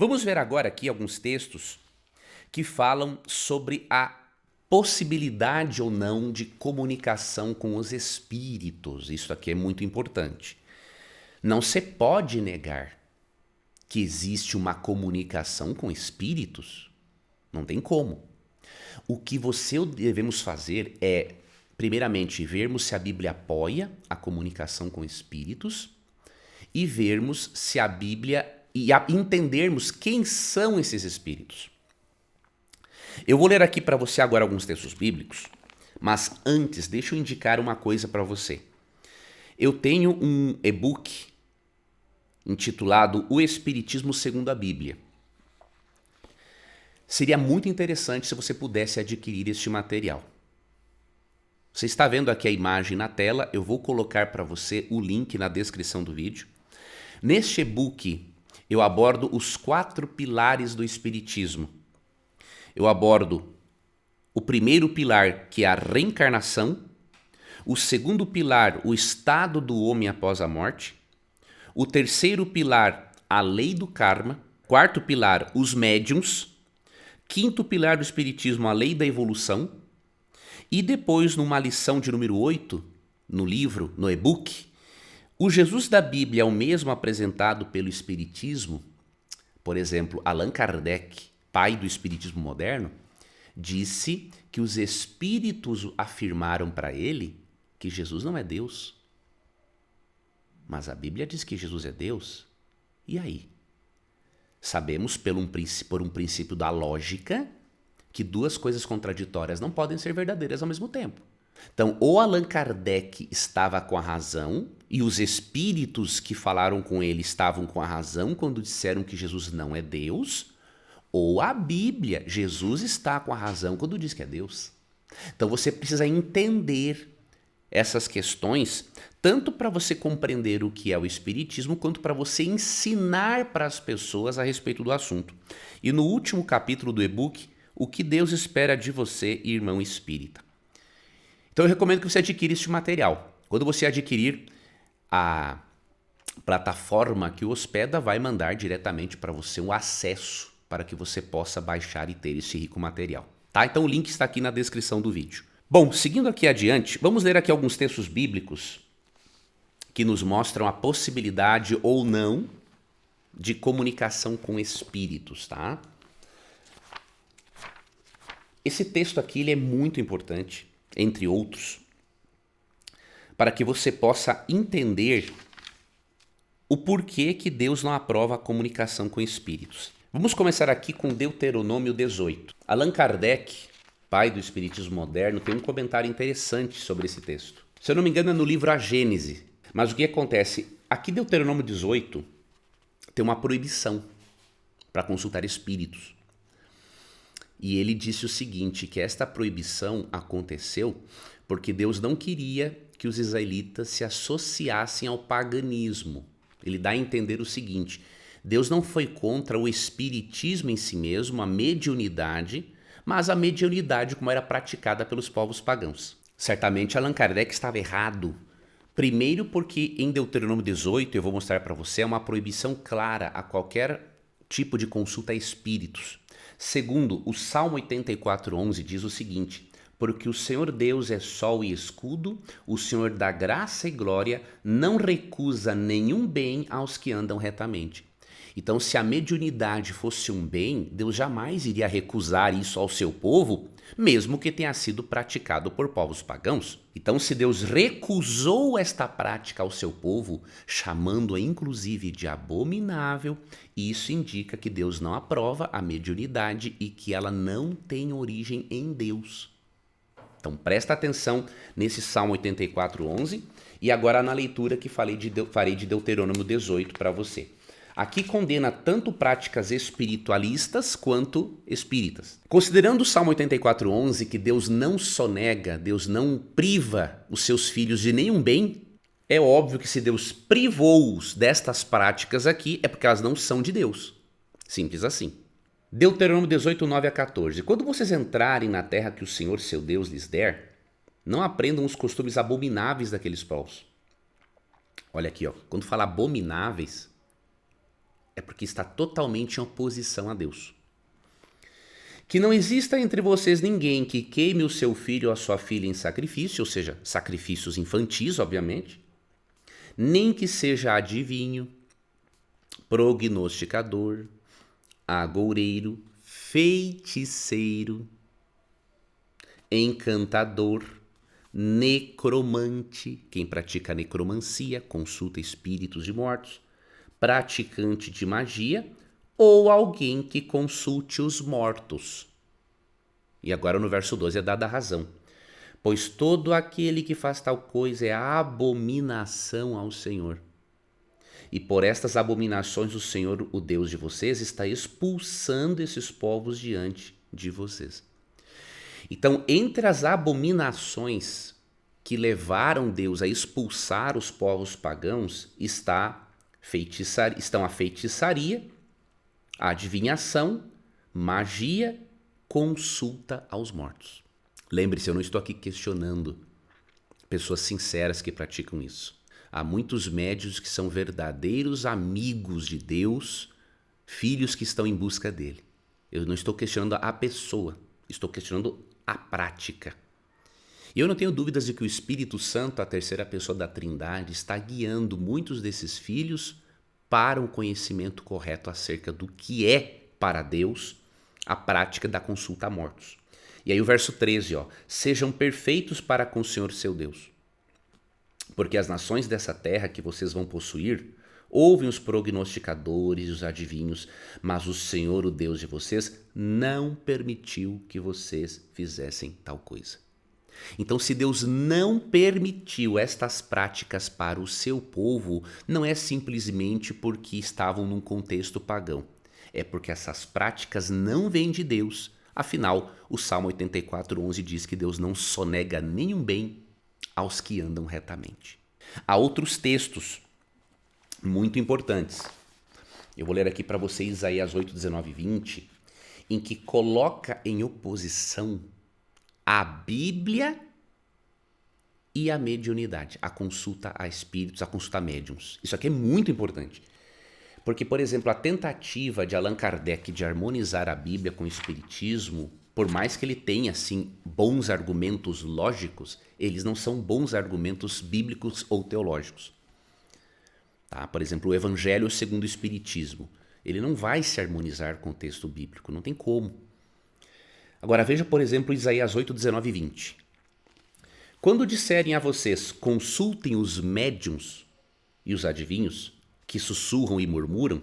Vamos ver agora aqui alguns textos que falam sobre a possibilidade ou não de comunicação com os espíritos. Isso aqui é muito importante. Não se pode negar que existe uma comunicação com espíritos. Não tem como. O que você e eu devemos fazer é, primeiramente, vermos se a Bíblia apoia a comunicação com espíritos e vermos se a Bíblia e entendermos quem são esses espíritos. Eu vou ler aqui para você agora alguns textos bíblicos, mas antes deixa eu indicar uma coisa para você. Eu tenho um e-book intitulado O Espiritismo segundo a Bíblia. Seria muito interessante se você pudesse adquirir este material. Você está vendo aqui a imagem na tela, eu vou colocar para você o link na descrição do vídeo. Neste e-book, eu abordo os 4 pilares do Espiritismo. Eu abordo o primeiro pilar, que é a reencarnação, o segundo pilar, o estado do homem após a morte, o terceiro pilar, a lei do karma, quarto pilar, os médiuns, quinto pilar do Espiritismo, a lei da evolução, e depois, numa lição de número 8, no livro, no e-book, o Jesus da Bíblia é o mesmo apresentado pelo Espiritismo. Por exemplo, Allan Kardec, pai do Espiritismo moderno, disse que os espíritos afirmaram para ele que Jesus não é Deus. Mas a Bíblia diz que Jesus é Deus. E aí? Sabemos por um princípio da lógica que 2 coisas contraditórias não podem ser verdadeiras ao mesmo tempo. Então, ou Allan Kardec estava com a razão e os espíritos que falaram com ele estavam com a razão quando disseram que Jesus não é Deus, ou a Bíblia, Jesus está com a razão quando diz que é Deus. Então você precisa entender essas questões, tanto para você compreender o que é o Espiritismo, quanto para você ensinar para as pessoas a respeito do assunto. E no último capítulo do e-book, o que Deus espera de você, irmão espírita. Então eu recomendo que você adquira este material. Quando você adquirir, a plataforma que o hospeda vai mandar diretamente para você um acesso para que você possa baixar e ter esse rico material. Tá? Então o link está aqui na descrição do vídeo. Bom, seguindo aqui adiante, vamos ler aqui alguns textos bíblicos que nos mostram a possibilidade ou não de comunicação com espíritos, tá? Esse texto aqui ele é muito importante, entre outros, para que você possa entender o porquê que Deus não aprova a comunicação com espíritos. Vamos começar aqui com Deuteronômio 18. Allan Kardec, pai do Espiritismo moderno, tem um comentário interessante sobre esse texto. Se eu não me engano é no livro A Gênese. Mas o que acontece? Aqui Deuteronômio 18 tem uma proibição para consultar espíritos. E ele disse o seguinte, que esta proibição aconteceu porque Deus não queria que os israelitas se associassem ao paganismo. Ele dá a entender o seguinte, Deus não foi contra o espiritismo em si mesmo, a mediunidade, mas a mediunidade como era praticada pelos povos pagãos. Certamente Allan Kardec estava errado. Primeiro porque em Deuteronômio 18, eu vou mostrar para você, é uma proibição clara a qualquer tipo de consulta a espíritos. Segundo, o Salmo 84:11 diz o seguinte, porque o Senhor Deus é sol e escudo, o Senhor dá graça e glória, não recusa nenhum bem aos que andam retamente. Então, se a mediunidade fosse um bem, Deus jamais iria recusar isso ao seu povo, mesmo que tenha sido praticado por povos pagãos. Então, se Deus recusou esta prática ao seu povo, chamando-a inclusive de abominável, isso indica que Deus não aprova a mediunidade e que ela não tem origem em Deus. Então, presta atenção nesse Salmo 84:11 e agora na leitura que farei de Deuteronômio 18 para você. Aqui condena tanto práticas espiritualistas quanto espíritas. Considerando o Salmo 84:11 que Deus não sonega, Deus não priva os seus filhos de nenhum bem, é óbvio que se Deus privou-os destas práticas aqui, é porque elas não são de Deus. Simples assim. Deuteronômio 18, 9 a 14. Quando vocês entrarem na terra que o Senhor, seu Deus, lhes der, não aprendam os costumes abomináveis daqueles povos. Olha aqui, ó. Quando fala abomináveis, é porque está totalmente em oposição a Deus. Que não exista entre vocês ninguém que queime o seu filho ou a sua filha em sacrifício, ou seja, sacrifícios infantis, obviamente, nem que seja adivinho, prognosticador, agoureiro, feiticeiro, encantador, necromante, quem pratica necromancia, consulta espíritos de mortos, praticante de magia, ou alguém que consulte os mortos. E agora no verso 12 é dada a razão. Pois todo aquele que faz tal coisa é abominação ao Senhor. E por estas abominações o Senhor, o Deus de vocês, está expulsando esses povos diante de vocês. Então, entre as abominações que levaram Deus a expulsar os povos pagãos estão a feitiçaria, a adivinhação, magia, consulta aos mortos. Lembre-se, eu não estou aqui questionando pessoas sinceras que praticam isso. Há muitos médiuns que são verdadeiros amigos de Deus, filhos que estão em busca dele. Eu não estou questionando a pessoa, estou questionando a prática. E eu não tenho dúvidas de que o Espírito Santo, a terceira pessoa da Trindade, está guiando muitos desses filhos para um conhecimento correto acerca do que é para Deus a prática da consulta a mortos. E aí o verso 13, sejam perfeitos para com o Senhor seu Deus. Porque as nações dessa terra que vocês vão possuir, ouvem os prognosticadores e os adivinhos, mas o Senhor, o Deus de vocês, não permitiu que vocês fizessem tal coisa. Então, se Deus não permitiu estas práticas para o seu povo, não é simplesmente porque estavam num contexto pagão. É porque essas práticas não vêm de Deus. Afinal, o Salmo 84:11 diz que Deus não sonega nenhum bem aos que andam retamente. Há outros textos muito importantes. Eu vou ler aqui para vocês Isaías 8, 19 e 20, em que coloca em oposição a Bíblia e a mediunidade, a consulta a espíritos, a consulta a médiuns. Isso aqui é muito importante. Porque, por exemplo, a tentativa de Allan Kardec de harmonizar a Bíblia com o espiritismo, por mais que ele tenha, assim, bons argumentos lógicos, eles não são bons argumentos bíblicos ou teológicos. Tá? Por exemplo, o Evangelho segundo o Espiritismo, ele não vai se harmonizar com o texto bíblico, não tem como. Agora veja, por exemplo, Isaías 8, 19 e 20. Quando disserem a vocês, consultem os médiuns e os adivinhos, que sussurram e murmuram,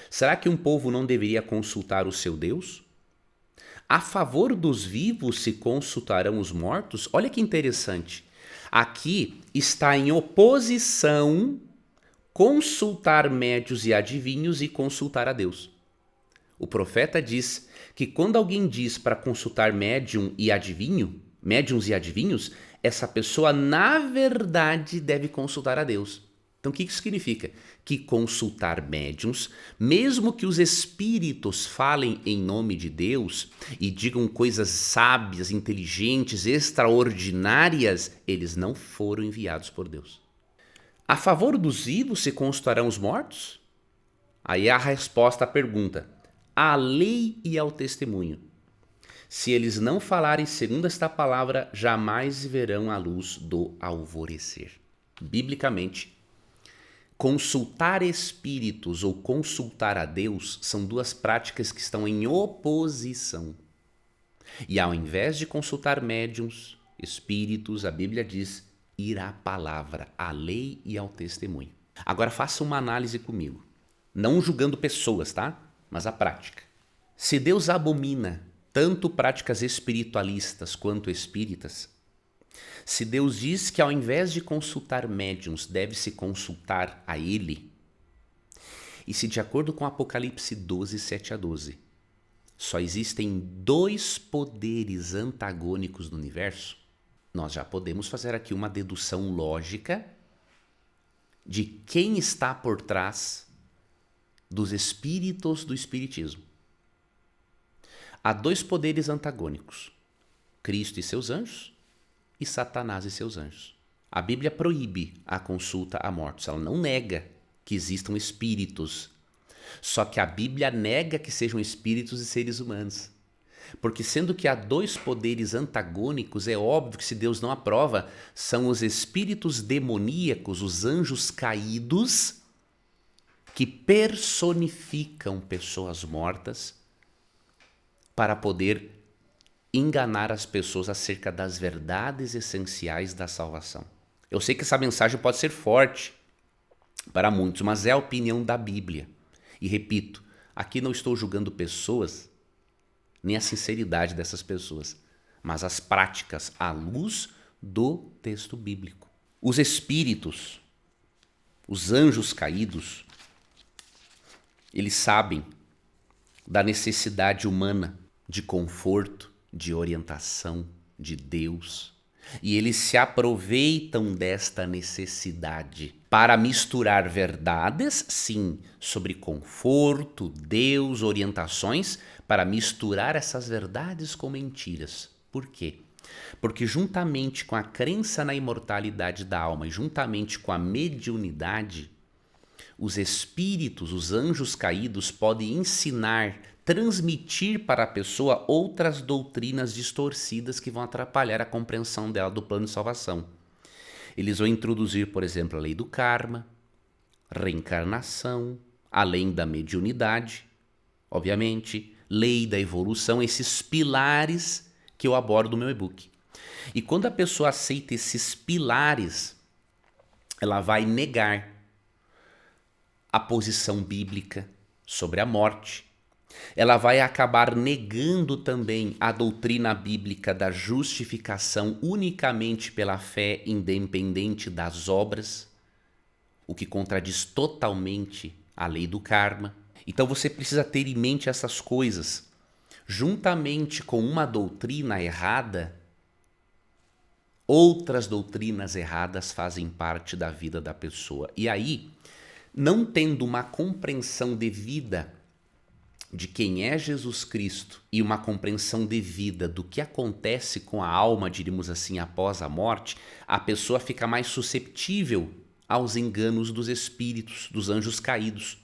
será que um povo não deveria consultar o seu Deus? A favor dos vivos se consultarão os mortos? Olha que interessante. Aqui está em oposição consultar médios e adivinhos e consultar a Deus. O profeta diz que quando alguém diz para consultar médiums e adivinhos, essa pessoa na verdade deve consultar a Deus. Então o que isso significa? Que consultar médiuns, mesmo que os espíritos falem em nome de Deus e digam coisas sábias, inteligentes, extraordinárias, eles não foram enviados por Deus. A favor dos vivos se consultarão os mortos? Aí a resposta à pergunta: à lei e ao testemunho. Se eles não falarem segundo esta palavra, jamais verão a luz do alvorecer. Biblicamente, consultar espíritos ou consultar a Deus são duas práticas que estão em oposição. E ao invés de consultar médiuns, espíritos, a Bíblia diz ir à palavra, à lei e ao testemunho. Agora faça uma análise comigo. Não julgando pessoas, tá? Mas a prática. Se Deus abomina tanto práticas espiritualistas quanto espíritas, se Deus diz que ao invés de consultar médiuns, deve-se consultar a Ele, e se de acordo com Apocalipse 12, 7 a 12, só existem dois poderes antagônicos no universo, nós já podemos fazer aqui uma dedução lógica de quem está por trás dos espíritos do espiritismo. Há dois poderes antagônicos, Cristo e seus anjos e Satanás e seus anjos. A Bíblia proíbe a consulta a mortos, ela não nega que existam espíritos Só que a Bíblia nega que sejam espíritos e seres humanos. Porque sendo que há dois poderes antagônicos, é óbvio que se Deus não aprova, são os espíritos demoníacos, os anjos caídos, que personificam pessoas mortas para poder enganar as pessoas acerca das verdades essenciais da salvação. Eu sei que essa mensagem pode ser forte para muitos, mas é a opinião da Bíblia. E repito, aqui não estou julgando pessoas, nem a sinceridade dessas pessoas, mas as práticas à luz do texto bíblico. Os espíritos, os anjos caídos, eles sabem da necessidade humana de conforto, de orientação de Deus. E eles se aproveitam desta necessidade para misturar verdades, sim, sobre conforto, Deus, orientações, para misturar essas verdades com mentiras. Por quê? Porque juntamente com a crença na imortalidade da alma e juntamente com a mediunidade, os espíritos, os anjos caídos podem ensinar, transmitir para a pessoa outras doutrinas distorcidas que vão atrapalhar a compreensão dela do plano de salvação. Eles vão introduzir, por exemplo, a lei do karma, reencarnação, a lei da mediunidade, obviamente, lei da evolução, esses pilares que eu abordo no meu e-book. E quando a pessoa aceita esses pilares, ela vai negar a posição bíblica sobre a morte. Ela vai acabar negando também a doutrina bíblica da justificação unicamente pela fé independente das obras, o que contradiz totalmente a lei do karma. Então você precisa ter em mente essas coisas. Juntamente com uma doutrina errada, outras doutrinas erradas fazem parte da vida da pessoa. E aí, não tendo uma compreensão devida de quem é Jesus Cristo e uma compreensão devida do que acontece com a alma, diríamos assim, após a morte, a pessoa fica mais susceptível aos enganos dos espíritos, dos anjos caídos.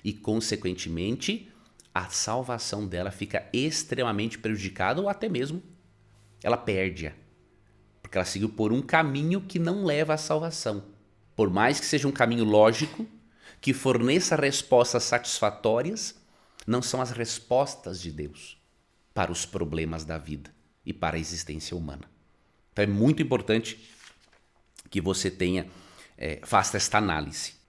E, consequentemente, a salvação dela fica extremamente prejudicada ou até mesmo ela perde-a. Porque ela seguiu por um caminho que não leva à salvação. Por mais que seja um caminho lógico, que forneça respostas satisfatórias, não são as respostas de Deus para os problemas da vida e para a existência humana. Então é muito importante que você faça esta análise.